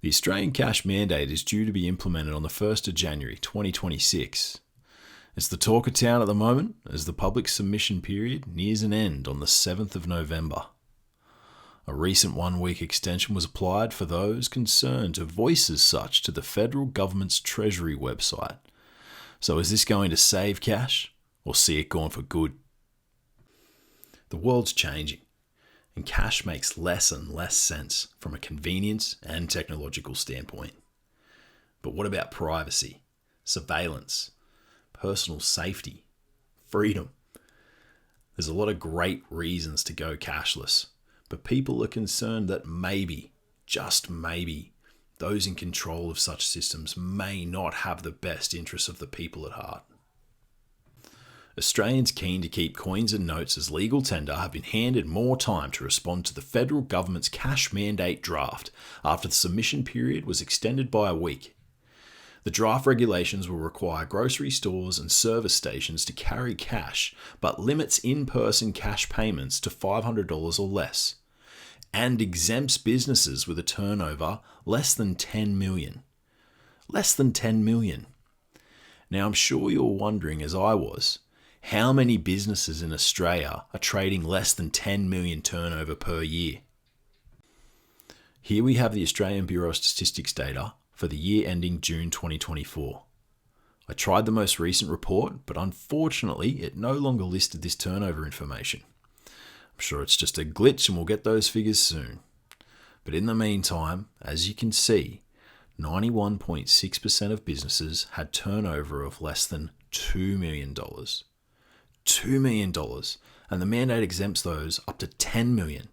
The Australian cash mandate is due to be implemented on the 1st of January 2026. It's the talk of town at the moment as the public submission period nears an end on the 7th of November. A recent one-week extension was applied for those concerned to voice as such to the federal government's Treasury website. So is this going to save cash or see it gone for good? The world's changing, and cash makes less and less sense from a convenience and technological standpoint. But what about privacy, surveillance, personal safety, freedom? There's a lot of great reasons to go cashless, but people are concerned that maybe, just maybe, those in control of such systems may not have the best interests of the people at heart. Australians keen to keep coins and notes as legal tender have been handed more time to respond to the federal government's cash mandate draft after the submission period was extended by a week. The draft regulations will require grocery stores and service stations to carry cash, but limits in-person cash payments to $500 or less, and exempts businesses with a turnover less than 10 million. Less than 10 million. Now I'm sure you're wondering, as I was, how many businesses in Australia are trading less than 10 million turnover per year? Here we have the Australian Bureau of Statistics data for the year ending June 2024. I tried the most recent report, but unfortunately it no longer listed this turnover information. I'm sure it's just a glitch and we'll get those figures soon. But in the meantime, as you can see, 91.6% of businesses had turnover of less than $2 million. $2 million, and the mandate exempts those up to 10 million.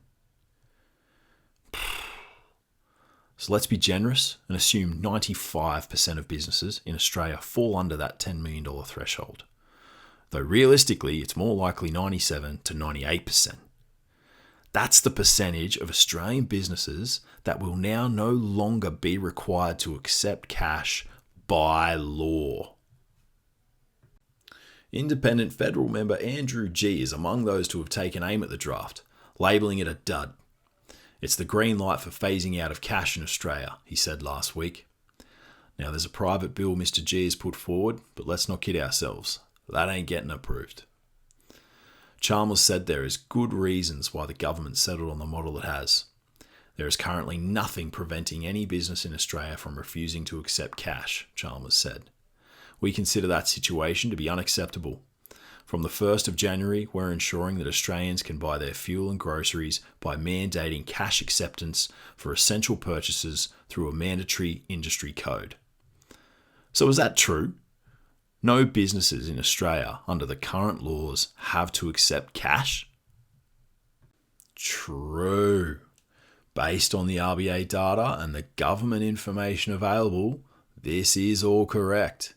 So let's be generous and assume 95% of businesses in Australia fall under that $10 million threshold. Though realistically, it's more likely 97 to 98%. That's the percentage of Australian businesses that will now no longer be required to accept cash by law. Independent federal member Andrew G is among those to have taken aim at the draft, labelling it a dud. It's the green light for phasing out of cash in Australia, he said last week. Now there's a private bill Mr G has put forward, but let's not kid ourselves. That ain't getting approved. Chalmers said there is good reasons why the government settled on the model it has. There is currently nothing preventing any business in Australia from refusing to accept cash, Chalmers said. We consider that situation to be unacceptable. From the 1st of January, we're ensuring that Australians can buy their fuel and groceries by mandating cash acceptance for essential purchases through a mandatory industry code. So is that true? No businesses in Australia under the current laws have to accept cash? True. Based on the RBA data and the government information available, this is all correct.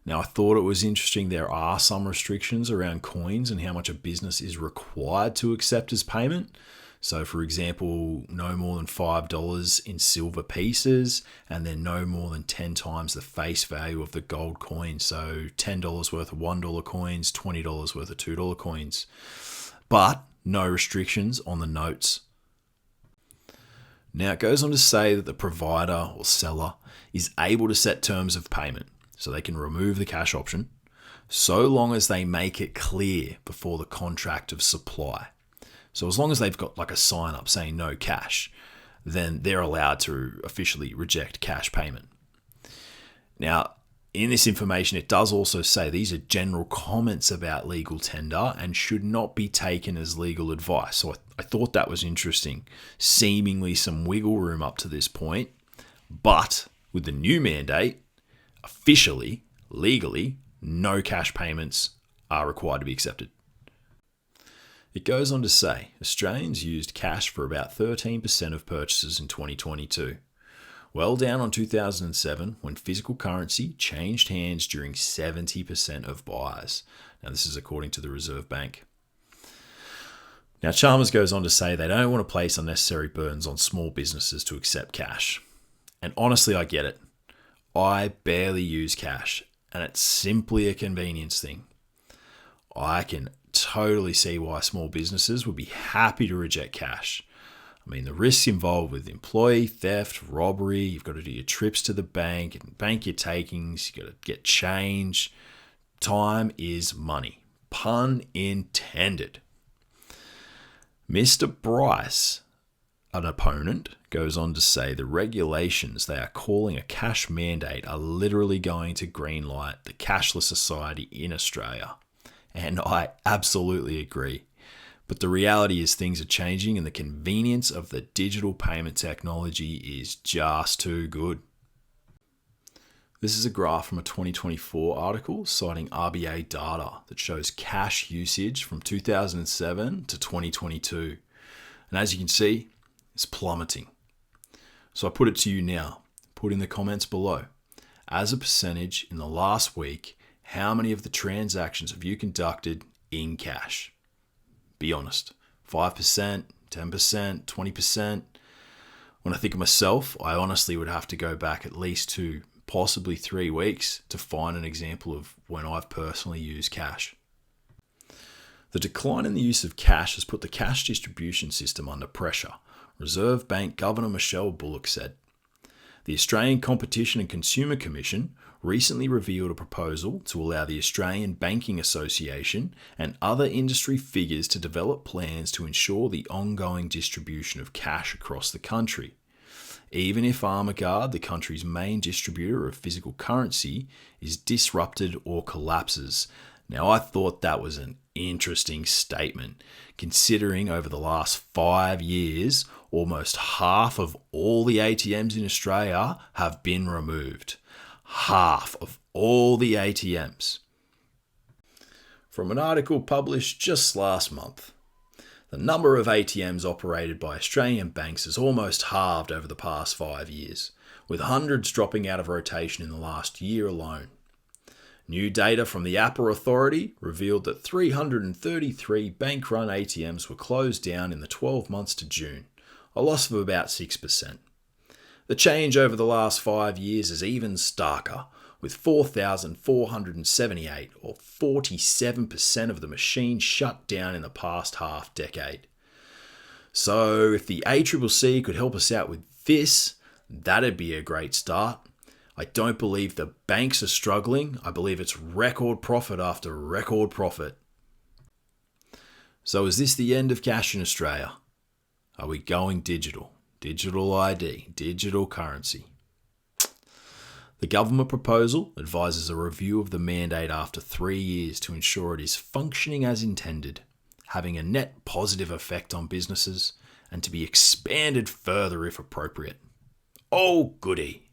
Now, I thought it was interesting there are some restrictions around coins and how much a business is required to accept as payment. So, for example, no more than $5 in silver pieces, and then no more than 10 times the face value of the gold coin. So $10 worth of $1 coins, $20 worth of $2 coins. But no restrictions on the notes. Now, it goes on to say that the provider or seller is able to set terms of payment, so they can remove the cash option, so long as they make it clear before the contract of supply. So as long as they've got like a sign up saying no cash, then they're allowed to officially reject cash payment. Now, in this information, it does also say these are general comments about legal tender and should not be taken as legal advice. So I thought that was interesting. Seemingly some wiggle room up to this point, but with the new mandate, officially, legally, no cash payments are required to be accepted. It goes on to say, Australians used cash for about 13% of purchases in 2022. Well down on 2007, when physical currency changed hands during 70% of buys. Now this is according to the Reserve Bank. Now Chalmers goes on to say they don't want to place unnecessary burdens on small businesses to accept cash. And honestly, I get it. I barely use cash, and it's simply a convenience thing. I can totally see why small businesses would be happy to reject cash. I mean, the risks involved with employee theft, robbery, you've got to do your trips to the bank and bank your takings, you've got to get change. Time is money. Pun intended. Mr. Bryce, an opponent, goes on to say the regulations they are calling a cash mandate are literally going to greenlight the cashless society in Australia. And I absolutely agree. But the reality is things are changing and the convenience of the digital payment technology is just too good. This is a graph from a 2024 article citing RBA data that shows cash usage from 2007 to 2022. And as you can see, it's plummeting. So I put it to you now. Put in the comments below. As a percentage in the last week, how many of the transactions have you conducted in cash? Be honest. 5%, 10%, 20%. When I think of myself, I honestly would have to go back at least to possibly 3 weeks to find an example of when I've personally used cash. The decline in the use of cash has put the cash distribution system under pressure, Reserve Bank Governor Michelle Bullock said. The Australian Competition and Consumer Commission recently revealed a proposal to allow the Australian Banking Association and other industry figures to develop plans to ensure the ongoing distribution of cash across the country. Even if Armaguard, the country's main distributor of physical currency, is disrupted or collapses. Now, I thought that was an interesting statement, considering over the last 5 years, almost half of all the ATMs in Australia have been removed. Half of all the ATMs. From an article published just last month, the number of ATMs operated by Australian banks has almost halved over the past 5 years, with hundreds dropping out of rotation in the last year alone. New data from the APRA Authority revealed that 333 bank-run ATMs were closed down in the 12 months to June, a loss of about 6%. The change over the last 5 years is even starker, with 4,478 or 47% of the machines shut down in the past half decade. So if the ACCC could help us out with this, that'd be a great start. I don't believe the banks are struggling. I believe it's record profit after record profit. So is this the end of cash in Australia? Are we going digital? Digital ID, digital currency. The government proposal advises a review of the mandate after 3 years to ensure it is functioning as intended, having a net positive effect on businesses, and to be expanded further if appropriate. Oh, goody.